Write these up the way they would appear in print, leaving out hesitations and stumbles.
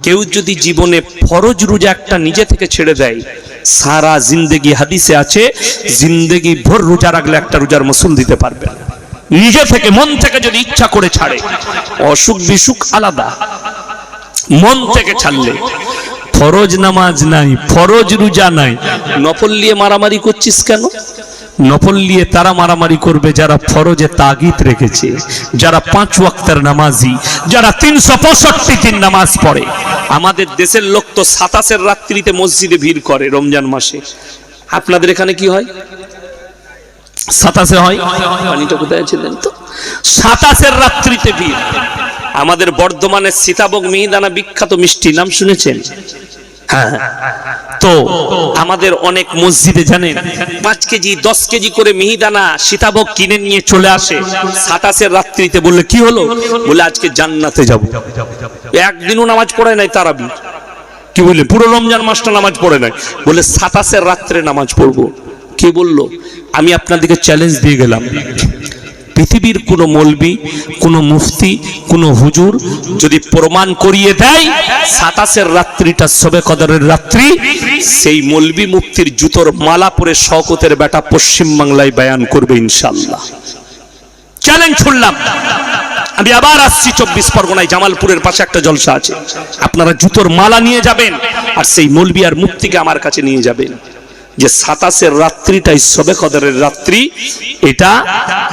কেউ যদি জীবনে ফরজ রোজা একটা নিজে থেকে ছেড়ে দেয়, সারা জিন্দেগি, হাদিসে আছে, জিন্দেগি ভর রোজা রাখলে একটা রোজার মাসুল দিতে পারবে না। নিজে থেকে মন থেকে যদি ইচ্ছা করে ছাড়ে, অসুখ বিসুখ আলাদা, মন থেকে ছাড়লে। ফরজ নামাজ নাই, ফরজ রোজা নাই, নফল নিয়ে মারামারি করছিস কেন? নফল নিয়ে তারা মারামারি করবে যারা ফরজে তাগিদ রেখেছে, যারা 5 ওয়াক্তের নামাজি, যারা 365 দিন নামাজ পড়ে। আমাদের দেশের লোক তো 27 রাত্রিতে মসজিদে ভিড় করে রমজান মাসে। আপনাদের এখানে কি হয়? 27 হয়? পানিটা কোথায় আছে দেন তো? 27 রাত্রিতে ভিড়। আমাদের বর্ধমানের সীতাভোগ মিহিদানা বিখ্যাত মিষ্টি, নাম শুনেছেন? হ্যাঁ। তো আমাদের অনেক মসজিদে জানেন 5 কেজি 10 কেজি করে মিহিদানা সীতাভোগ কিনে নিয়ে চলে আসে 27 রাত্রিতে। বললে কি হলো? বলে আজকে জান্নাতে যাব। একদিনও নামাজ পড়ে নাই তারাবি। কি বলে? পুরো রমজান মাসটা নামাজ পড়ে নাই। বলে 27 রাত্রে নামাজ পড়বো। কে বললো? আমি আপনাদেরকে চ্যালেঞ্জ দিয়ে গেলাম, পৃথিবীর কোন মৌলবি, কোন মুফতি, কোন হুজুর যদি প্রমাণ করিয়ে দেয় 27 রাত্রিটা শবে কদরের রাত্রি, সেই মৌলবি মুফতির জুতোর মালা পরে শওকতের বেটা পশ্চিম বাংলায় বয়ান করবে ইনশাআল্লাহ। চ্যালেঞ্জ ছুড়লাম। আমি আবার আসছি 24 পরগনায়, জামালপুরের পাশে একটা জলসা আছে। আপনারা জুতোর মালা নিয়ে যাবেন আর সেই মৌলবি আর মুফতিকে আমার কাছে নিয়ে যাবেন, যে 27 রাত্রিটাই শবে কদরের রাত্রি, এটা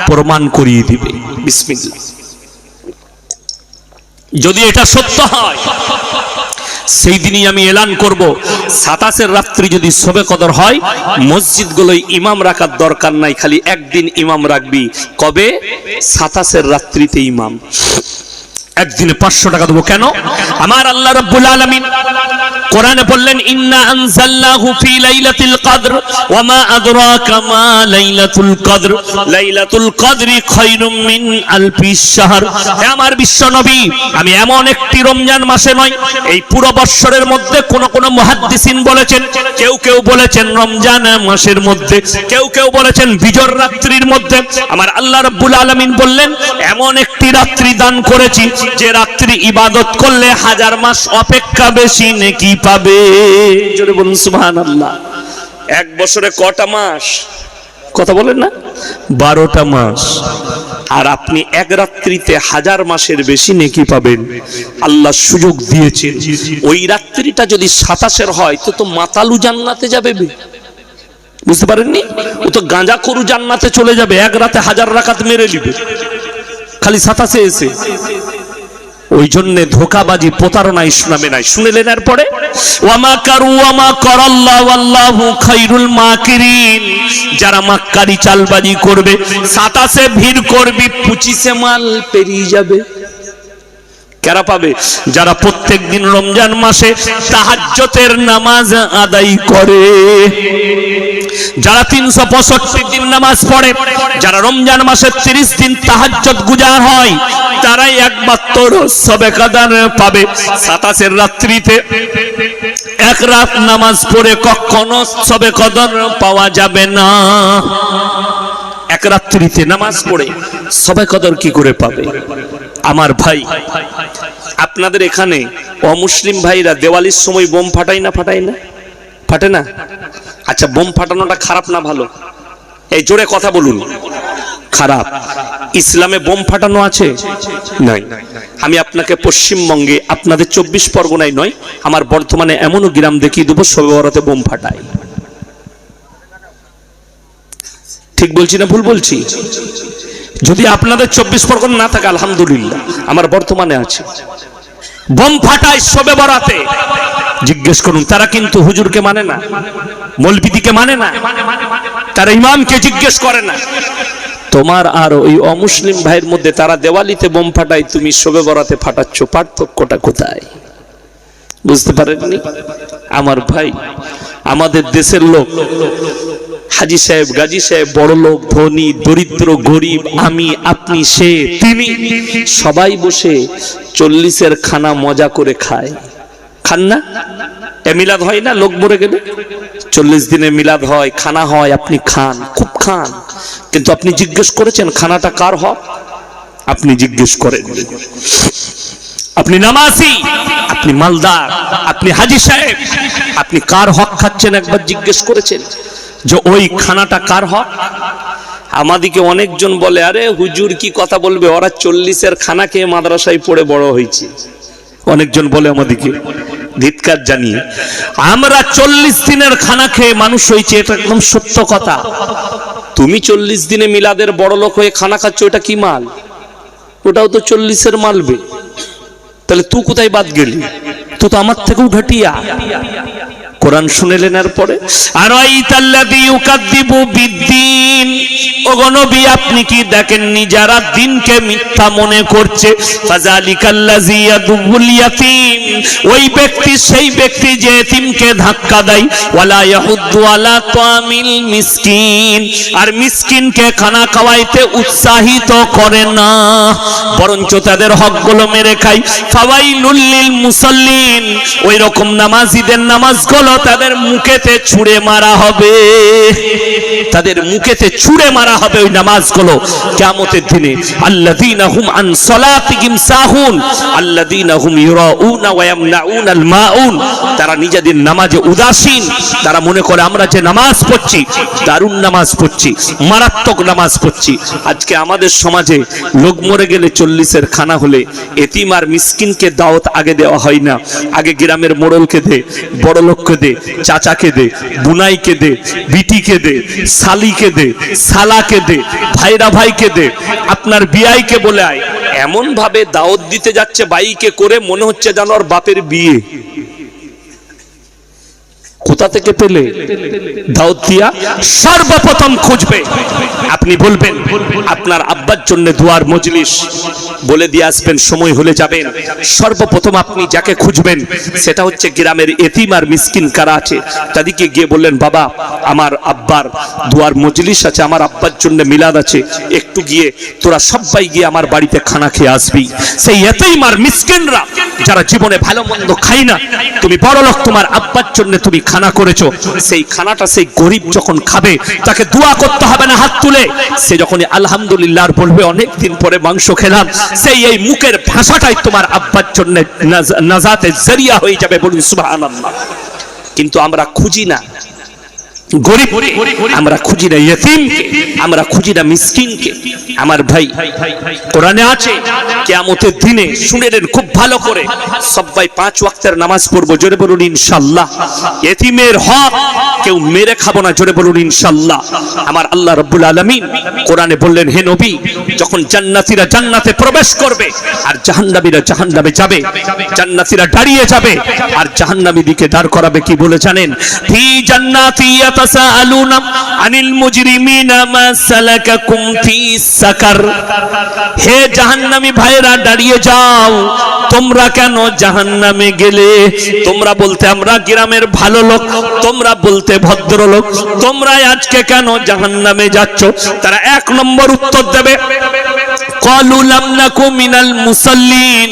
প্রমাণ করিয়ে দিবে। বিসমিল্লাহ। যদি এটা সত্য হয়, সেই দিনই আমি এলান করব 27 রাত্রি যদি শবে কদর হয়, মসজিদগুলোয় ইমাম রাখার দরকার নাই, খালি একদিন ইমাম রাখবি। কবে? 27 রাত্রিতে ইমাম। একদিনে 500 টাকা দেবো। কেন? আমার আল্লাহ রাব্বুল আলামিন কোরআনে বললেন, ইন্না আনজালনাহু ফি লাইলাতুল কদর ওয়া মা আদরাকা মা লাইলাতুল কদর লাইলাতুল কদরি খায়রুম মিন আলফি শাহর। হে আমার বিশ্ব নবী, আমি এমন একটি রমজান মাসে নয়, এই পুরো বৎসরের মধ্যে কোন মুহাদ্দিসিন বলেছেন, কেউ বলেছেন রমজান মাসের মধ্যে, কেউ বলেছেন বিজর রাত্রির মধ্যে। আমার আল্লাহ রাব্বুল আলামিন বললেন, এমন একটি রাত্রি দান করেছি যে রাত্রি ইবাদত করলে 1000 মাস অপেক্ষা বেশি নেকি পাবে। জোরে বলুন সুবহানাল্লাহ। এক বছরে কটা মাস? কথা বলেন না? 12টা মাস। আর আপনি এক রাত্রিতে 1000 মাসের বেশি নেকি পাবেন। আল্লাহ সুযোগ দিয়েছে। ওই রাত্রিটা যদি 27 হয় তো মাতালু জান্নাতে যাবে। বুঝতে পারেননি? ও তো গাঁজাখোর জান্নাতে চলে যাবে, এক রাতে 1000 রাকাত মেরে নিবে খালি 27 এসে। ওই জন্য ধোকাবাজি, প্রতারণা ইসলামে নাই। শুনলেন? এরপরে ওয়ামা কারু ওয়ামা করাল্লাহু আল্লাহু খায়রুল মাকিরিন। যারা মাক্কারি চালবাজি করবে, 27 ভিড় করবি, 25 মাল পেরিয়ে যাবে। কারা পাবে? যারা প্রত্যেক দিন রমজান মাসে তাহাজ্জুদের নামাজ আদায় করে, যারা 365 দিন নামাজ পড়ে, যারা রমজান মাসে 30 দিন তাহাজ্জুদ গুজার হয়, তারাই একমাত্র শবে কদর পাবে। 27 রাত্রিতে এক রাত নামাজ পড়ে কখনো শবে কদর পাওয়া যাবে না। এক রাত্রিতে নামাজ পড়ে শবে কদর কি করে পাবে? আমার ভাই, আপনাদের এখানে অমুসলিম ভাইরা দেওয়ালির সময় বোম ফাটায় না? ফাটে না? আচ্ছা, বোম ফাটানোটা খারাপ না ভালো? এই জোরে কথা বলুন। খারাপ। ইসলামে বোম ফাটানো আছে? নাই। আমি আপনাকে পশ্চিমবঙ্গে, আপনাদের 24 পরগনায় নয়, আমার বর্ধমানে এমনও গ্রাম দেখিয়ে দেবো শবে বরাতে বোম ফাটায়। ঠিক বলছি না ভুল বলছি? যদি আপনাদের 24 পরগনা না থাকে, আলহামদুলিল্লাহ, আমার বর্তমানে আছে। বোম ফাটায় শবে বরাতে। জিজ্ঞেস করুন, তারা কিন্তু হুজুরকে মানে না, মৌলবিদিকে মানে না, তারা ইমামকে জিজ্ঞেস করে না। তোমার আর ওই অমুসলিম ভাইয়ের মধ্যে, তারা দেওয়ালিতে বোম ফাটায়, তুমি শবে বরাতে ফাটাচ্ছ, পার্থক্যটা কোথায়? বুঝতে পারেননি? আমার ভাই, আমাদের দেশের লোক, হাজি সাহেব, গাজী সাহেব, বড় লোক, ধনী, দরিদ্র, গরিব, আমি, আপনি, সে, তিনি, সবাই বসে 40-এর খানা মজা করে খায়। খান না? এ মিলাদ হয় না? লোক মরে গেলে 40 দিনে মিলাদ হয়, খানা হয়, আপনি খান, খুব খান। কিন্তু আপনি জিজ্ঞেস করেছেন খানাটা কার হক? আপনি জিজ্ঞেস করেন। আপনি নামাজি, আপনি মালদার, আপনি হাজী সাহেব, আপনি কার হক খাচ্ছেন একবার জিজ্ঞেস করেছেন যে ওই খানাটা কার হক? আমাদিকে অনেকজন বলে, আরে হুজুর কি কথা বলবে, ওরা 40-এর খানা খেয়ে মাদ্রাসায় পড়ে বড় হয়েছে। অনেকজন বলে আমাদিকে, ধিক্কার জানিয়ে। আমরা 40 দিনের খানা খেয়ে মানুষ হয়েছে, এটা একদম সত্য কথা। তুমি 40 দিনে মিলাদের বড় লোক হয়ে খানা খাচ্ছ, ওটা কি মাল? ওটাও তো 40-এর মালবে। তাহলে তুই কোথায় বাদ গেলি? তুই তো আমার থেকেও ঘাটিয়া। কোরআন শুনেলেন এরপরে, আরাইতাল্লাযী ইউকাযযিবু বিদ্দীন, ওগো নবী আপনি কি দেখেননি যারা দিনকে মিথ্যা মনে করছে? ফাযালিকাল্লাযী ইয়াদুল ইয়াতীম, ওই ব্যক্তি সেই ব্যক্তি যে এতিমকে ধাক্কা দেয়। ওয়ালা ইয়াহুদ্দু আলা তামিল মিসকিন, আর মিসকিনকে খানা খাওয়াইতে উৎসাহিত করে না, বরঞ্চ তাদের হকগুলো মেরে খায়। ফাওয়াইলুল লিল মুসাল্লিন, ওই রকম নামাজীদের নামাজগুলো তাদের মুখেতে ছুঁড়ে মারা হবে, তাদের মুখেতে ছুঁড়ে মারা হবে ওই নামাজগুলো কিয়ামতের দিনে। আল্লাযীনা হুম আন সালাতিহিম সাহুন আল্লাযীনা হুম ইউরাউনা ওয়া ইয়ামনাউনাল মাউন, তারা নিজেদের নামাজে উদাসীন। তারা মনে করে আমরা যে নামাজ পড়ছি, দারুণ নামাজ পড়ছি, মারাত্মক নামাজ পড়ছি। আজকে আমাদের সমাজে লোক মরে গেলে 40-এর খানা হলে এতিম আর মিসকিনকে দাওয়াত আগে দেওয়া হয় না। আগে গ্রামের মোড়লকে দে, বড় লোককে দে, চাচাকে দে, বুনাইকে দে, বিটিকে দে, শালিকে দে, শালাকে দে, ভাইরা ভাইকে দে, আপনার বিয়াইকে বলে আয়। এমন ভাবে দাওয়াত দিতে যাচ্ছে বাইকে করে, মনে হচ্ছে যেন ওর বাপের বিয়ে। কোথা থেকে পেলে দাওয়াত দিয়া? সর্বপ্রথম খুঁজবে, আপনি বলবেন আপনার আব্বার জন্য দুয়ার মজলিস বলে দিয়ে আসবেন, সময় হলে যাবেন। সর্বপ্রথম আপনি যাকে খুঁজবেন সেটা হচ্ছে গ্রামের এতিম আর মিসকিন কারা আছে, তাদেরকে গিয়ে বললেন, বাবা আমার আব্বার দুয়ার মজলিস আছে, আমার আব্বার জন্য মিলাদ আছে, একটু গিয়ে তোরা সবাই গিয়ে আমার বাড়িতে খানা খেয়ে আসবি। সেই এতিম আর মিসকিনরা যারা জীবনে ভালো মন্দ খাই না, তুমি বড় লোক, তোমার আব্বার জন্য তুমি খানা করেছো, সেই খানাটা সেই গরিব যখন খাবে তাকে দোয়া করতে হবে না হাত তুলে। সে যখন আলহামদুলিল্লাহ বলবে অনেক দিন পরে মাংস খেলাম, সেই এই মুখের ভাষাটাই তোমার আব্বার জন্য নাজাতের জরিয়া হয়ে যাবে। বলুন সুবহানাল্লাহ। কিন্তু আমরা খুঁজি না গরিব, আমরা খুঁজি না ইতিমকে, আমরা খুঁজি না মিসকিনকে। আমার ভাই, কোরআনে আছে কিয়ামতের দিনে, শুনে নেন খুব ভালো করে, সবাই 5 ওয়াক্তের নামাজ পড়বো, জোরে বলুন ইনশাআল্লাহ। এতিমের হক কেউ মেরে খাবো না, জোরে বলুন ইনশাআল্লাহ। আমার আল্লাহ রাব্বুল আলামিন কোরআনে বললেন, হে নবী, যখন জান্নাতীরা জান্নাতে প্রবেশ করবে আর জাহান্নামীরা জাহান্নামে যাবে, জান্নাতীরা দাঁড়িয়ে যাবে আর জাহান্নামী দিকে দাঁড় করাবে, কি বলে জানেন? ফি জান্নাতি ইয়াতাসাআলুনা আনিল মুজরিমিনা মা সালাকাকুম ফিস সাকার, হে জাহান্নামী ভাইরা দাঁড়িয়ে যাও, তোমরা কেন জাহান্নামে গেলে? তোমরা বলতে আমরা গ্রামের ভালো লোক, তোমরা বলতে ভদ্রলোক, তোমরা আজকে কেন জাহান্নামে যাচ্ছ? তারা 1 নম্বর উত্তর দেবে, ক্বালু লাম নাকু মিনাল মুসাল্লিন,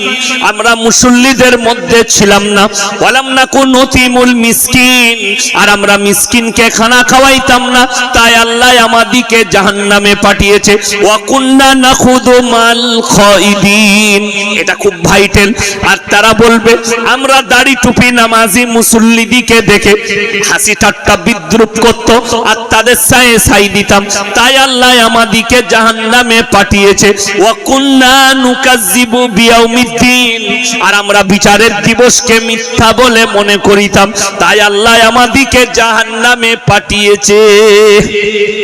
আমরা মুসল্লিদের মধ্যে ছিলাম না। ওয়া লাম নাকু নুতিমুল মিসকিন, আর আমরা মিসকিনকে খানা খাওয়াইতাম না, তাই আল্লাহ আমাদিকে জাহান্নামে পাঠিয়েছে। ওয়া কুন্না নাখুদু মাল খাইদিন, এটা খুব ভাইটাল। আর তারা বলবে আমরা দাড়ি টুপি নামাজি মুসল্লিদিকে দেখে হাসি ঠাট্টা বিদ্রুপ করত আর তাদের সায়ে সাই দিতাম, তাই আল্লাহ আমাদিকে জাহান্নামে পাঠিয়েছে। ওয়া কুন্না নুকাজ্জিবু বিয়াউমিদ্দিন, আর আমরা বিচারের দিবসকে মিথ্যা বলে মনে করিতাম, তাই আল্লাহ আমাদিকে জাহান্নামে পাঠিয়েছে।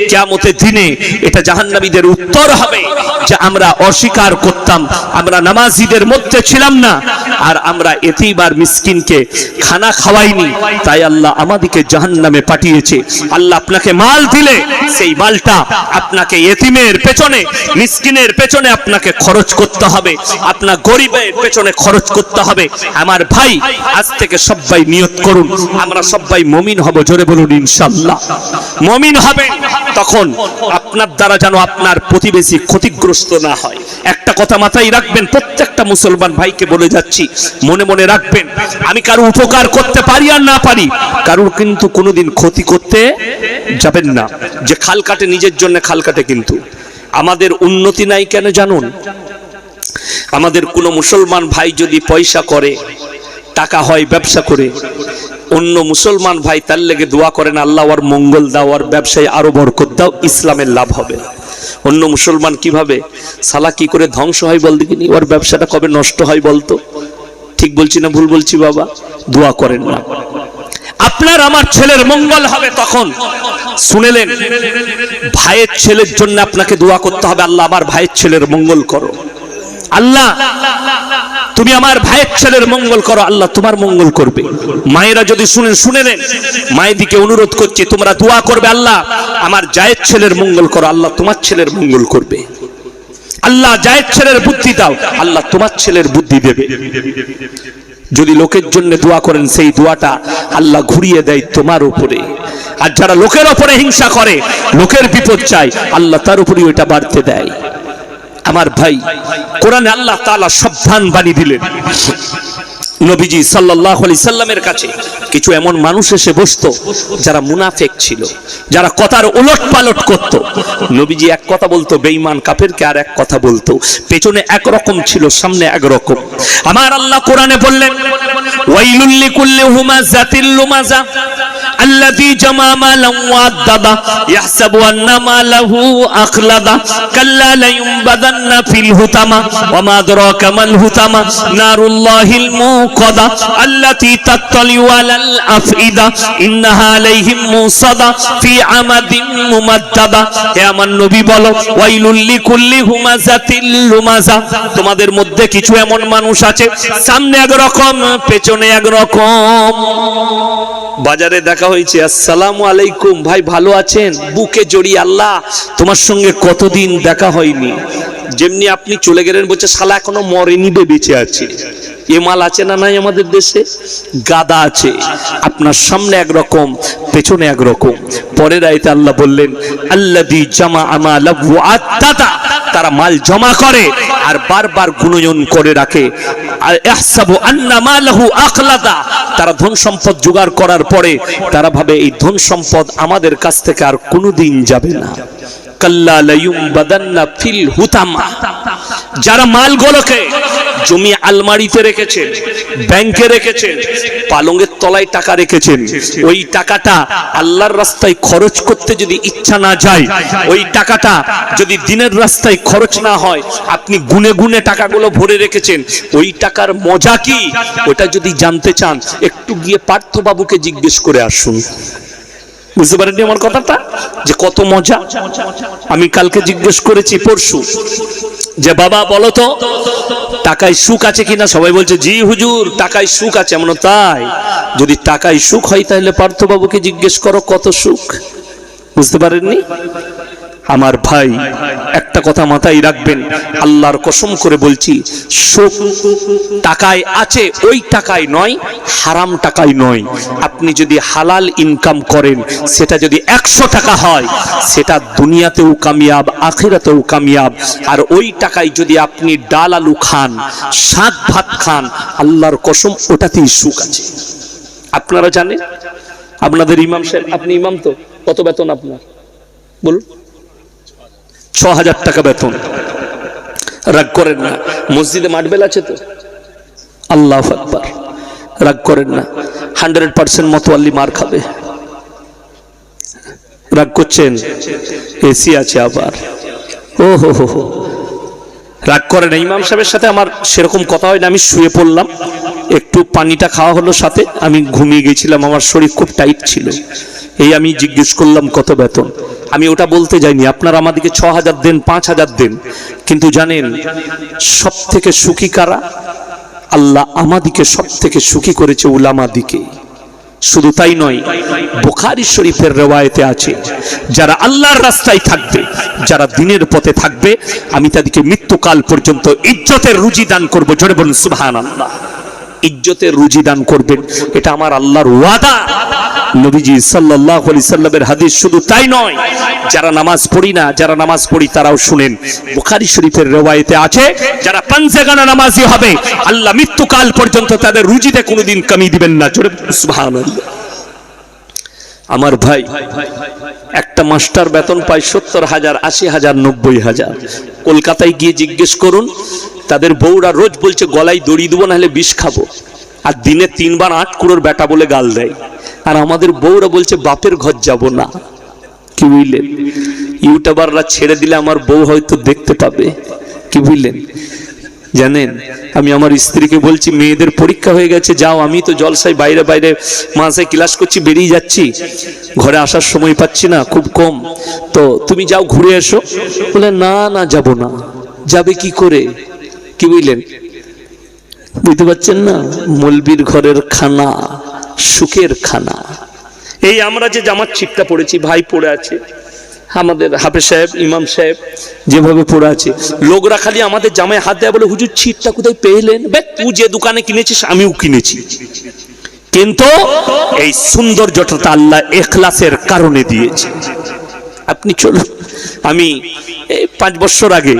কিয়ামতের দিনে এটা জাহান্নামীদের উত্তর হবে যে আমরা অস্বীকার করতাম, আমরা নামাজীদের মধ্যে ছিলাম না, আর আমরা এতিম আর মিসকিনকে খানা খাওয়াইনি, তাই আল্লাহ আমাদিকে জাহান্নামে পাঠিয়েছে। আল্লাহ আপনাকে মাল দিলে সেই মালটা আপনাকে এতিমের পেছনে, মিসকিনের পেছনে আপনাকে খরচ করতে হবে, আপনার গরিবের পেছনে খরচ করতে হবে। আমার ভাই, আজ থেকে সবাই নিয়ত করুন আমরা সবাই মুমিন হব, জোরে বলুন ইনশাআল্লাহ। মুমিন হবেন তখন আপনার দ্বারা যেন আপনার প্রতিবেশী ক্ষতিগ্রস্ত না হয়। একটা কথা মাথায় রাখবেন, প্রত্যেকটা মুসলমান ভাইকে বলে যাচ্ছি, মনে মনে রাখবেন, আমি কারো উপকার করতে পারি আর না পারি, কারোর কিন্তু কোনোদিন ক্ষতি করতে যাবেন না। যে খাল কাটে নিজের জন্য খাল কাটে, কিন্তু আমাদের উন্নতি নাই কেন জানুন? আমাদের কোনো মুসলমান ভাই যদি পয়সা করে, টাকা হয় ব্যবসা করে, অন্য মুসলমান ভাই তার লেগে দোয়া করেন, আল্লাহ ওর মঙ্গল দাও, ওর ব্যবসায় আরো বরকত দাও, ইসলামের লাভ হবে। অন্য মুসলমান কিভাবে সালা কি করে ধ্বংস হয় বল দেখিনি, ওর ব্যবসাটা কবে নষ্ট হয় বলতো। ঠিক বলছি না ভুল বলছি বাবা? দোয়া করেন না। আপনার আমার ছেলের মঙ্গল হবে তখন। শুনেলেন, ভাইয়ের ছেলের জন্য আপনাকে দোয়া করতে হবে, আল্লাহ আমার ভাইয়ের ছেলের মঙ্গল করো, আল্লাহ তুমি আমার ভাইয়ের ছেলের মঙ্গল করো, আল্লাহ তোমার মঙ্গল করবে। মায়েরা যদি শুনেন, শুনে নেন, মায়েদিকে অনুরোধ করছি তোমরা দোয়া করবে, আল্লাহ আমার জায়েদ ছেলের মঙ্গল করো, আল্লাহ তোমার ছেলের মঙ্গল করবে। আল্লাহ জায়েদ ছেলের বুদ্ধি দাও, আল্লাহ তোমার ছেলের বুদ্ধি দেবে। যদি লোকের জন্য দোয়া করেন, সেই দোয়াটা আল্লাহ ঘুরিয়ে দেয় তোমার উপরে। আর যারা লোকের উপরে হিংসা করে, লোকের বিপদ চায়, আল্লাহ তার উপরে ওইটা বাড়তে দেয়। আমার ভাই, কোরআনে আল্লাহ তাআলা সাবধান বাণী দিলেন। নবীজি সাল্লাল্লাহু আলাইহি সাল্লামের কাছে কিছু এমন মানুষ এসে বসতো যারা মুনাফিক ছিল, যারা কথার উলট পালট করত। নবীজি এক কথা বলতো বেঈমান কাফেরকে, আর এক কথা বলতো, পেছনে এক রকম ছিল, সামনে এক রকম। আমার আল্লাহ কোরআনে বললেন, ওয়াইলুল লিকুল্লি হুমাযাতিল লুমাযা আল্লাযী জামা মালান ওয়া আদ্দাদা ইয়াহসাবু আন্না মালাহু আখলাদা কাল্লা লায়ুনবাযান্না ফিল হুতামা ওয়া মা আদরাকা মাল হুতামা নারুল্লাহিল মুকাদা আল্লাতী তাত্তালিউ আলাল আফইদা ইন্নাহা আলাইহিম মুসাদা ফি আমাদিন মুমাদ্দাদা। হে আমার নবী বলো, ওয়াইলুল লিকুল্লি হুমাযাতিল লুমাযা, তোমাদের মধ্যে কিছু এমন মানুষ আছে সামনে এক রকম, পেছনে এক রকম। বাজারে দেখা হয়েছে, আসসালামু আলাইকুম ভাই, ভালো আছেন? বুকে জড়িয়ে, আল্লাহ তোমার সঙ্গে কতদিন দেখা হয়নি। যেমনি আপনি চলে গেলেন, বলছে শালা এখনো মরেনি, বেঁচে আছে। এ মাল আছে না নাই আমাদের দেশে? গাদা আছে। আপনার সামনে একরকম, পেছনে একরকম। পরের আয়াতে আল্লাহ বললেন, আল্লাযী জামা মালাহু ওয়া আদ্দাদা, তারা মাল জমা করে আর বারবার গুণয়ন করে রাখে। আর ইহসাবু আন্না মালাহু আখলাদা, তারা ধন সম্পদ জোগাড় করার পরে তারা ভাবে এই ধন সম্পদ আমাদের কাছ থেকে আর কোনোদিন যাবে না। কাল্লা লায়ুনবাযান্না ফিল হুতামা, যারা মালগুলোকে জমি আলমারিতে রেখেছেন, ব্যাংকে রেখেছেন, পালঙ্গের তলায় টাকা রেখেছেন, ওই টাকাটা আল্লাহর রাস্তায় খরচ করতে যদি ইচ্ছা না যায়, ওই টাকাটা যদি দিনের রাস্তায় খরচ না হয়, আপনি গুনে গুনে টাকাগুলো ভরে রেখেছেন, ওই টাকার মজা কি ওটা যদি জানতে চান, একটু গিয়ে পার্থবাবুকে জিজ্ঞেস করে আসুন। বুঝতে পারেননি আমার কথাটা, যে কত মজা? আমি কালকে জিজ্ঞেস করেছি, পরশু, যে বাবা বলো তো টাকায় সুখ আছে কিনা? সবাই বলছে জি হুজুর টাকায় সুখ আছে। এমন তাই? যদি টাকায় সুখ হয় তাহলে পার্থবাবুকে জিজ্ঞেস করো কত সুখ। বুঝতে পারেননি আমার ভাই? একটা কথা মাথায় রাখবেন, আল্লাহর কসম করে বলছি, সুখ টাকায় আছে, ওই টাকায় নয়, হারাম টাকায় নয়। আপনি যদি হালাল ইনকাম করেন, সেটা যদি 100 টাকা হয়, সেটা দুনিয়াতেও কামিয়াব, আখিরাতেও কামিয়াব। আর ওই টাকায় যদি আপনি ডাল আলু খান, শাক ভাত খান, আল্লাহর কসম ওটাতেই সুখ আছে। আপনারা জানেন, আপনাদের ইমাম সাহেব, আপনি ইমাম তো, কত বেতন আপনার বলুন? 6000 টাকা বেতন। রাগ করেন না, মসজিদে মাঠবেল আছে তো, আল্লাহু আকবার, রাগ করেন না। 100% মতওয়াল্লি মার খাবে। রাগ করছেন? এসি আছে আবার, ও হো হো হো, রাগ করে না। ইমাম সাহেবের সাথে আমার সেরকম কথা হয় না, আমি শুয়ে পড়লাম, একটু পানিটা খাওয়া হলো, সাথে আমি ঘুমিয়ে গেছিলাম, আমার শরীর খুব টাইট ছিল। এই আমি জিজ্ঞেস করলাম কত বেতন। আমি ওটা বলতে যাইনি, আপনারা আমাদেরকে 6000 দেন, 5000 দেন, কিন্তু জানেন সব থেকে সুখী কারা? আল্লাহ আমাদিকে সব থেকে সুখী করেছে উলামাদিকে। শুধু তাই নয়, বুখারী শরীফের রওয়ায়েতে আছে, যারা আল্লাহর রাস্তায় থাকবে, যারা দ্বীনের পথে থাকবে, আমি তাদেরকে মৃত্যুকাল পর্যন্ত ইজ্জতের রুজি দান করব। জোরে বলুন সুবহানাল্লাহ। ইজ্জতের রুজি দান করবেন, এটা আমার আল্লাহর ওয়াদা। নবীজি সাল্লাল্লাহু আলাইহি সাল্লামের হাদিস। শুধু তাই নয়, যারা নামাজ পড়ি না, যারা নামাজ পড়ি তারাও শুনেন, বুখারী শরীফের রওয়ায়েতে আছে, যারা পাঁচগানা নামাজি হবে, আল্লাহ মৃত্যুকাল পর্যন্ত তাদের রুজিতে কোনোদিন কমি দিবেন না। জোরে সুবহানাল্লাহ। আমার ভাই, একটা মাস্টার বেতন পায় 70,000, 80,000, 90,000। কলকাতায় গিয়ে জিজ্ঞেস করুন, তাদের বউরা রোজ বলছে গলায় দড়ি দেবো, নাহলে বিষ খাবো। আর দিনে 3 বার 8 কুড়োর বেটা বলে গাল দেয়। আর আমাদের বউরা বলছে বাপের ঘর যাব না। কি বুঝলেন? ইউটিউবাররা ছেড়ে দিলে আমার বউ হয়তো দেখতে পাবে। কি বুঝলেন? জানেন, আমি আমার স্ত্রীকে বলছি মেয়েদের পরীক্ষা হয়ে গেছে, যাও। আমি তো জলসায় বাইরে বাইরে মাসে ক্লাস করছি, বেরিয়ে যাচ্ছি, ঘরে আসার সময় পাচ্ছি না, খুব কম, তো তুমি যাও ঘুরে এসো। বলে না না, যাব না। যাবে কি করে? কি বুঝলেন? বুঝতে পারছেন না? মলবির ঘরের খানা সুখের খানা। এই আমরা যে জামার ছিটটা পড়েছি, ভাই পড়ে আছে, আমাদের হাফেজ সাহেব, ইমাম সাহেব যেভাবে পড়ে আছে, লোকরা খালি আমাদের জামায় হাত দেয়, বলে হুজুর ছিটটা কোথায় পেলেন? বে তুই যে দোকানে কিনেছিস আমিও কিনেছি, কিন্তু এই সৌন্দর্যটা আল্লাহ ইখলাসের কারণে দিয়েছে। আপনি চলুন, আমি 5 বছর আগে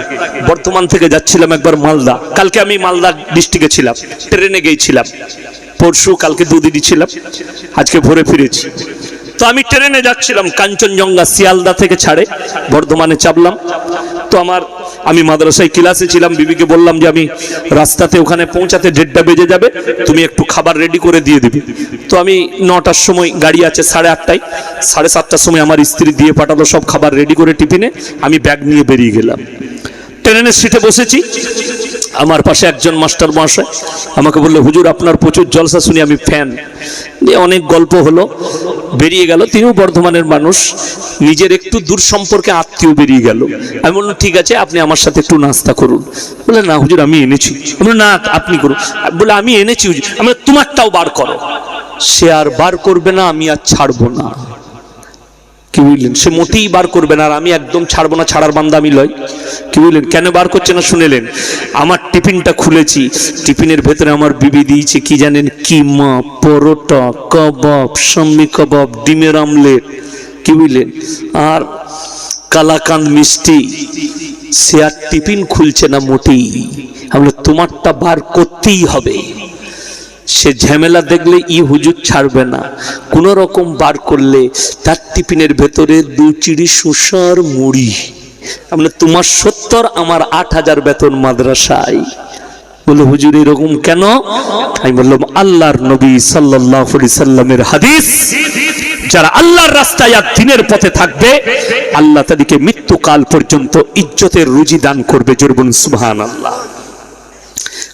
বর্ধমান থেকে যাচ্ছিলাম একবার মালদা। কালকে আমি মালদা ডিস্ট্রিক্টে ছিলাম, ট্রেনে গিয়েছিলাম। পরশু কালকে 2 দিনই ছিলাম, আজকে ভোরে ফিরেছি। তো আমি ট্রেনে যাচ্ছিলাম, কাঞ্চনজঙ্ঘা শিয়ালদা থেকে ছাড়ে, বর্ধমানে চাপলাম। তো আমি মাদ্রাসায় ক্লাসে ছিলাম, বিবিকে বললাম যে আমি রাস্তাতে ওখানে পৌঁছাতে 1:30 বেজে যাবে, তুমি একটু খাবার রেডি করে দিয়ে দিবে। তো আমি 9টার সময়, গাড়ি আছে 8:30টায়, 7:30টার সময় আমার স্ত্রী দিয়ে পাঠালো সব খাবার রেডি করে টিফিনে। আমি ব্যাগ নিয়ে বেরিয়ে গেলাম, ট্রেনের সিটে বসেছি। আমার পাশে একজন মাস্টার মহাশয় আমাকে বললো, হুজুর আপনার প্রচুর জলসা শুনি, আমি ফ্যান। দিয়ে অনেক গল্প হলো, বেরিয়ে গেল। তিনিও বর্ধমানের মানুষ, নিজের একটু দূর সম্পর্কে আত্মীয় বেরিয়ে গেল। আমি বললাম ঠিক আছে, আপনি আমার সাথে একটু নাস্তা করুন। বলে না হুজুর আমি এনেছি। বলে না আপনি করুন। বলে আমি এনেছি হুজুর। আমি তোমারটাও বার করো। সে আর বার করবে না, আমি আর ছাড়বো না। কি বুঝলেন? সে মোটেই বার করবে না, আর আমি একদম ছাড়বো না, ছাড়ার বান্দা আমি লয়। কি বুঝলেন? কেন বার করছে না শুনেলেন? আমার টিফিনটা খুলেছি, টিফিনের ভেতরে আমার বিবি দিয়েছে কি জানেন? কিমা, পরোটা, কাবাব, শামি কাবাব, ডিমের আমলেট। কি বুঝলেন? আর কালাকান্দ মিষ্টি। সে আর টিফিন খুলছে না মোটেই। আমরা তোমারটা বার করতেই হবে। সে ঝামেলা দেখলে হুজুর ছাড়বে না, কোন রকম বার করলে তার টিফিনের ভেতরে 2 চিড়ি শসার মুড়ি। আমরা তোমার 70, আমার 8,000 বেতন মাদ্রাসায়। বলে হুজুর এরকম কেন? আমি বললাম আল্লাহর নবী সাল্লাল্লাহু আলাইহি সাল্লামের হাদিস, যারা আল্লাহর রাস্তায় আর দ্বীনের পথে থাকবে, আল্লাহ তাদেরকে মৃত্যুকাল পর্যন্ত ইজ্জতের রুজি দান করবে। জোরে বলুন সুবহানাল্লাহ।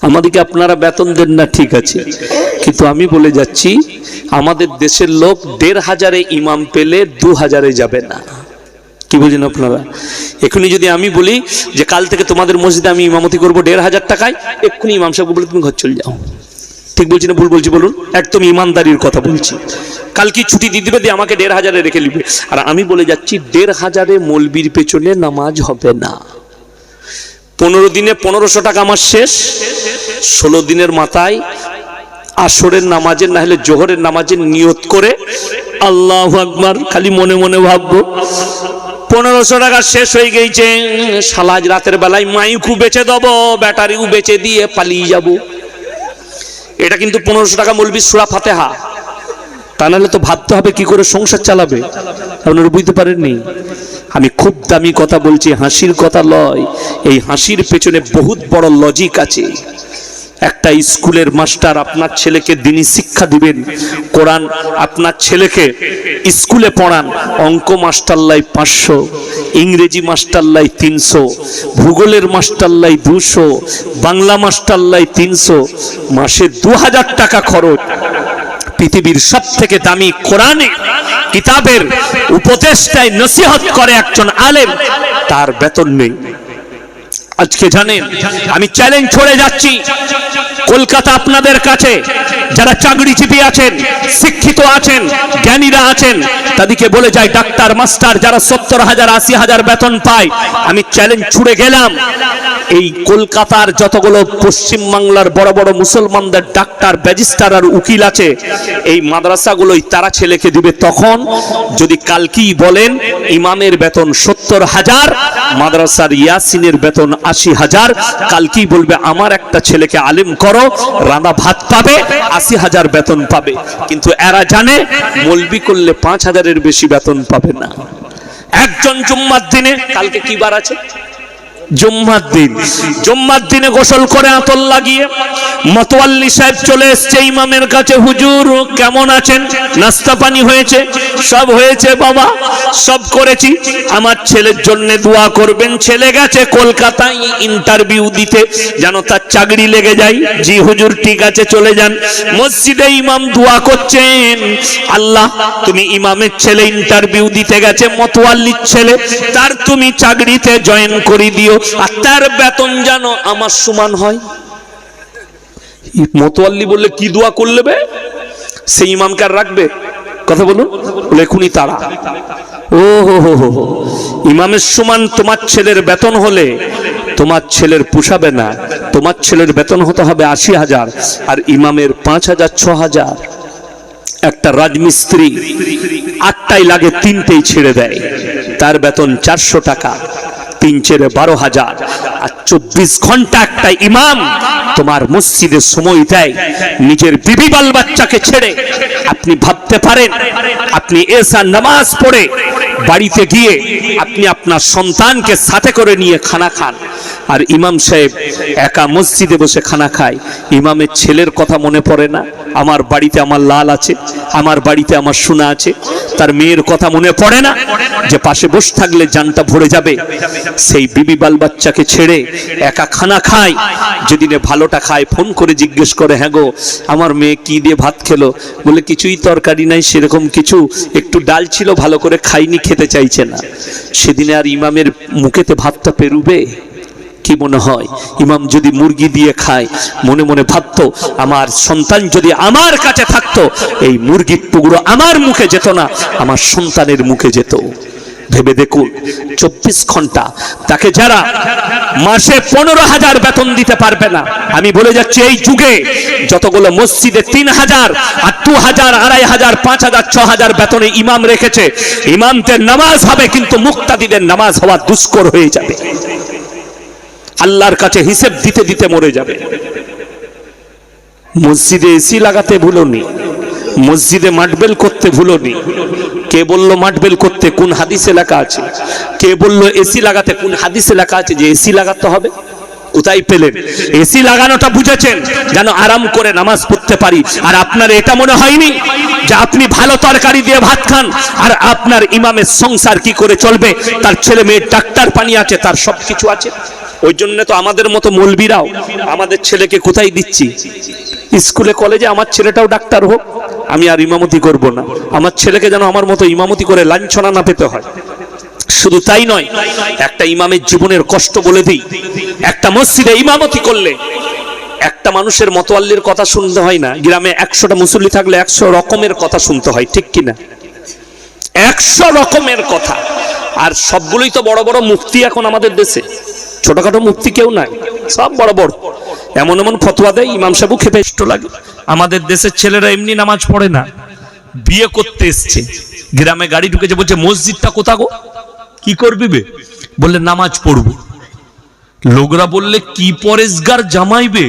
আমাদেরকে আপনারা বেতন দেন না, ঠিক আছে, কিন্তু আমি বলে যাচ্ছি আমাদের দেশের লোক 1,500-এ ইমাম পেলে 2,000-এ যাবে না। কি বুঝেন আপনারা? এখনই যদি আমি বলি যে কাল থেকে তোমাদের মসজিদে আমি ইমামতি করবো 1,500 টাকায়, এক্ষুনি ইমাম সাহেব বলে তুমি ঘর চলে যাও। ঠিক বলছি না ভুল বলছি বলুন? একদম ইমানদারির কথা বলছি। কাল কি ছুটি দিয়ে দিবে, দিয়ে আমাকে 1,500-এ রেখে নিবে। আর আমি বলে যাচ্ছি 1,500-এ মৌলবীর পেছনে নামাজ হবে না। 15 দিনে 1500 টাকা আমার শেষ। 16 দিনের মাথায় আসরের নামাজের না হলে জোহরের নামাজের নিয়ত করে আল্লাহু আকবার খালি মনে মনে ভাববো, 1500 টাকা শেষ হয়ে গেছে, সালাজ রাতের বেলায় মাইকু বেচে দেবো, ব্যাটারিও বেচে দিয়ে পালিয়ে যাব। এটা কিন্তু 1500 টাকা মৌলবীর সূরা ফাতিহা। তা নাহলে তো ভাবতে হবে কি করে সংসার চালাবে। আপনারা বুঝতে পারেননি? আমি খুব দামি কথা বলছি, হাসির কথা লয়। এই হাসির পেছনে বহুত বড় লজিক আছে। একটা স্কুলের মাস্টার আপনার ছেলেকে দ্বীনি শিক্ষা দিবেন, কোরআন আপনার ছেলেকে স্কুলে পড়ান, অঙ্ক মাস্টার লাই 500, ইংরেজি মাস্টার লাই 300, ভূগোলের মাস্টার লাই 200, বাংলা মাস্টার লাই 300, মাসে 2000 টাকা খরচ। পৃথিবীর সবথেকে দামি কোরআনে কিতাবের উপদেষ্টায় নসিহত করে একজন আলেম, তার বেতন নেই। আজকে জানেন, আমি চ্যালেঞ্জ ছড়ে যাচ্ছি কলকাতা আপনাদের কাছে, যারা চাকরিজীবী আছেন, শিক্ষিত আছেন, জ্ঞানীরা আছেন, তাদেরকে বলে যায় ডাক্তার মাস্টার যারা 70,000 80,000 বেতন পায়, আমি চ্যালেঞ্জ ছুড়ে গেলাম, এই কলকাতার যতগুলো পশ্চিম বাংলার বড় বড় মুসলমানদের ডাক্তার, ব্যারিস্টার আর উকিল আছে, এই মাদ্রাসাগুলোই তারা ছেলেকে দিবে। তখন যদি কালকেই বলেন ইমামের বেতন 70,000, মাদ্রাসার ইয়াসিনের বেতন 80,000, কালকেই বলবে আমার একটা ছেলেকে আলেম করো, রান্না ভাত পাবে, 80,000 বেতন পাবে। কিন্তু এরা জানে মৌলবি করলে 5,000 10,000-এর বেশি বেতন পাবে না। একজন জুম্মার দিনে, কালকে কি বার আছে? জুম্মার দিন। জুম্মার দিনে গোসল করে আতর লাগিয়ে মতওয়াল্লি সাহেব চলে এসছে ইমামের কাছে, হুজুর কেমন আছেন? নাস্তা পানি হয়েছে? সব হয়েছে বাবা, সব করেছি। আমার ছেলের জন্য দোয়া করবেন, ছেলে গেছে কলকাতায় ইন্টারভিউ দিতে, যেন তার চাকরি লেগে যায়। জি হুজুর ঠিক আছে, চলে যান। মসজিদে ইমাম দোয়া করছেন, আল্লাহ তুমি ইমামের ছেলে ইন্টারভিউ দিতে গেছে, মতওয়াল্লির ছেলে, তার তুমি চাকরিতে জয়েন করে দিও, আর তার বেতন যেন আমার সমান হয়। মতওয়াল্লি বললে কি দোয়া করলে বে? সেই ইমামকে আর রাখবে? কথা বলুন, লেখুনি তারা। ও হো হো হো, ইমামের সমান তোমার ছেলের বেতন হলে তোমার ছেলের পোষাবে না, তোমার ছেলের বেতন হতে হবে 80,000 আর ইমামের 5,000 6,000। একটা রাজমিস্ত্রি 8টাই লাগে 3টেই ছেড়ে দেয়, তার বেতন 400 টাকা, 3 ছেড়ে 12,000। আর 24 ঘন্টা একটা ইমাম তোমার মসজিদে সময় দেয় নিজের বিবি বাল বাচ্চাকে ছেড়ে। আপনি ভাবতে পারেন আপনি এসা নামাজ পড়ে বাড়িতে গিয়ে আপনি আপনার সন্তানকে সাথে করে নিয়ে খানা খান, আর ইমাম সাহেব একা মসজিদে বসে খানা খায়। ইমামের ছেলের কথা মনে পড়ে না? আমার বাড়িতে আমার লাল আছে, আমার বাড়িতে আমার সোনা আছে, তার মেয়ের কথা মনে পড়ে না যে পাশে বসে থাকলে জানটা ভরে যাবে? সেই বিবি বাল বাচ্চাকে ছেড়ে একা খানা খায়। যেদিনে ভালোটা খায় ফোন করে জিজ্ঞেস করে, হ্যাঁ গো আমার মেয়ে কি দিয়ে ভাত খেলো? বলে কিছুই তরকারি নাই, সেরকম কিছু, একটু ডাল ছিল ভালো করে খাইনি, খেতে চাইছে না। সেদিনে আর ইমামের মুখেতে ভাতটা পেরুবে? কি মনে হয় ইমাম যদি মুরগি দিয়ে খায়, মনে মনে ভাবতো আমার সন্তান যদি আমার কাছে থাকতো, এই মুরগির টুকরো আমার মুখে যেত না, আমার সন্তানের মুখে যেত। ভেবে দেখুন 24 ঘন্টা তাকে যারা মাসে 15,000 বেতন দিতে পারবে না। আমি বলে যাচ্ছি এই যুগে যতগুলো মসজিদে 3,000 আর 2,000 2,500 5,000 6,000 বেতনে ইমাম রেখেছে, ইমামদের নামাজ হবে কিন্তু মুক্তাদিদের নামাজ হওয়া দুষ্কর হয়ে যাবে। আল্লাহর কাছে হিসেব দিতে দিতে মরে যাবে। মসজিদে এসি লাগাতে ভুলোনি, মসজিদে মাটবেল করতে ভুলোনি। কে বলল মাটবেল করতে? কোন হাদিসে লেখা আছে? কে বলল এসি লাগাতে? কোন হাদিসে লেখা আছে যে এসি লাগাতে হবে? কোথায় পেলেন? এসি লাগানোটা বুঝেছেন যেন আরাম করে নামাজ পড়তে পারি। আর আপনার এটা মনে হয়নি যে আপনি ভালো তরকারি দিয়ে ভাত খান, আর আপনার ইমামের সংসার কি করে চলবে? তার ছেলে মেয়ে ডাক্তার পানি আছে, তার সব কিছু আছে। ওই জন্য তো আমাদের মতো মৌলবীরাও আমাদের ছেলেকে কোথায় দিচ্ছি? স্কুলে কলেজে আমার ছেলেটাও ডাক্তার হোক, আমি আর ইমামতি করব না। আমার ছেলেকে যেন আমার মতো ইমামতি করে লাঞ্ছনা না পেতে হয়। শুধু তাই নয়, একটা ইমামের জীবনের কষ্ট বলে দিই। একটা মসজিদে ইমামতি করলে একটা মানুষের মতওয়াল্লির কথা শুনতে হয় না। গ্রামে 100টা মুসল্লি থাকলে 100 রকমের কথা শুনতে হয়, ঠিক কিনা? 100 রকমের কথা। আর সবগুলোই তো বড় বড় মুফতি এখন আমাদের দেশে, ছোটখাটো মুফতি কেউ নাই, সব বড় বড়। এমন এমন ফতোয়া দেয় ইমাম সাহেব খেতে ইষ্ট লাগে। আমাদের দেশের ছেলেরা এমনি নামাজ পড়ে না, বিয়ে করতে এসছে, গ্রামে গাড়ি ঢুকেছে, বলছে মসজিদটা কোথা গো? কি করবি বে? বললে নামাজ পড়বো। লোকরা বললে কি পরেশগার জামাইবে?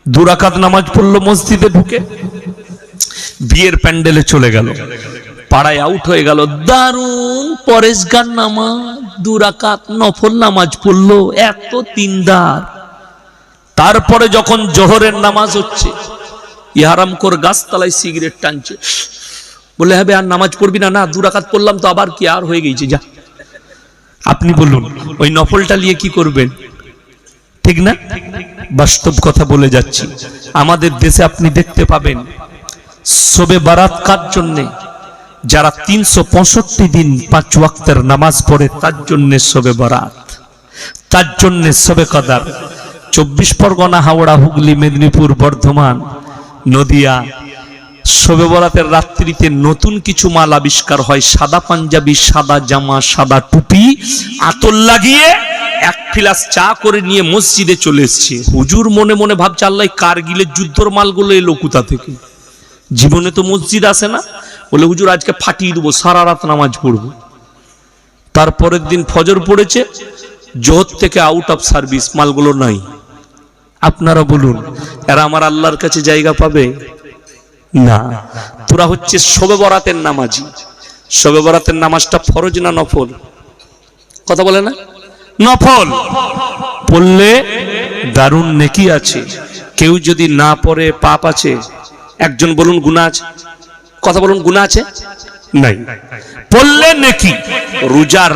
2 রাকাত নামাজ পড়লো মসজিদে ঢুকে, বিয়ের প্যান্ডেলে চলে গেল, পাড়ায় আউট হয়ে গেল। দারুণ পরেশগার নামাজ, 2 রাকাত নফল নামাজ পড়লো, এত দিনদার। তারপরে যখন জোহরের নামাজ হচ্ছে, ইহারামখোর গাছতলায় সিগারেট টানছে, বলে হবে আর নামাজ পড়বি না? না, 2 রাকাত পড়লাম তো, আবার কি আর হয়ে গেছে, যা। আপনি বলুন ওই নফলটা নিয়ে কি করবেন? ঠিক না? বাস্তব কথা বলে যাচ্ছি। আমাদের দেশে আপনি দেখতে পাবেন শবে বারাত কার জন্যে? যারা 365 দিন 5 ওয়াক্তের নামাজ পড়ে তার জন্য শবে বারাত, তার জন্য শবে কদর। 24 পরগনা, হাওড়া, হুগলি, মেদিনীপুর, বর্ধমান, নদিয়া, শবে বরাতের রাত্রিতে নতুন কিছু মাল আবিষ্কার হয়। সাদা পাঞ্জাবি, সাদা জামা, সাদা টুপি, আতর লাগিয়ে 1 ফিলাস চা করে নিয়ে মসজিদে চলে এসছে। হুজুর মনে মনে ভাবছে আল্লাহ কারগিলের যুদ্ধর মালগুলো এলো কোথা থেকে? জীবনে তো মসজিদ আসে না। বলে হুজুর আজকে ফাটিয়ে দেবো, সারা রাত নামাজ পড়বো। তারপরের দিন ফজর পড়েছে, জোহর থেকে আউট অফ সার্ভিস, মালগুলো নাই। আপনারা বলুন এরা আমার আল্লাহর কাছে জায়গা পাবে? না। তোরা হচ্ছে শবে বরাতের নামাজি। শবে বরাতের নামাজটা ফরজ না নফল? কথা বলে না? নফল। পড়লে দারুণ নেকি আছে। কেউ যদি না পড়ে পাপ আছে। একজন বলুন গুনাহ আছে? কথা বলুন গুনাহ আছে? নাই। পড়লে নেকি। রোজা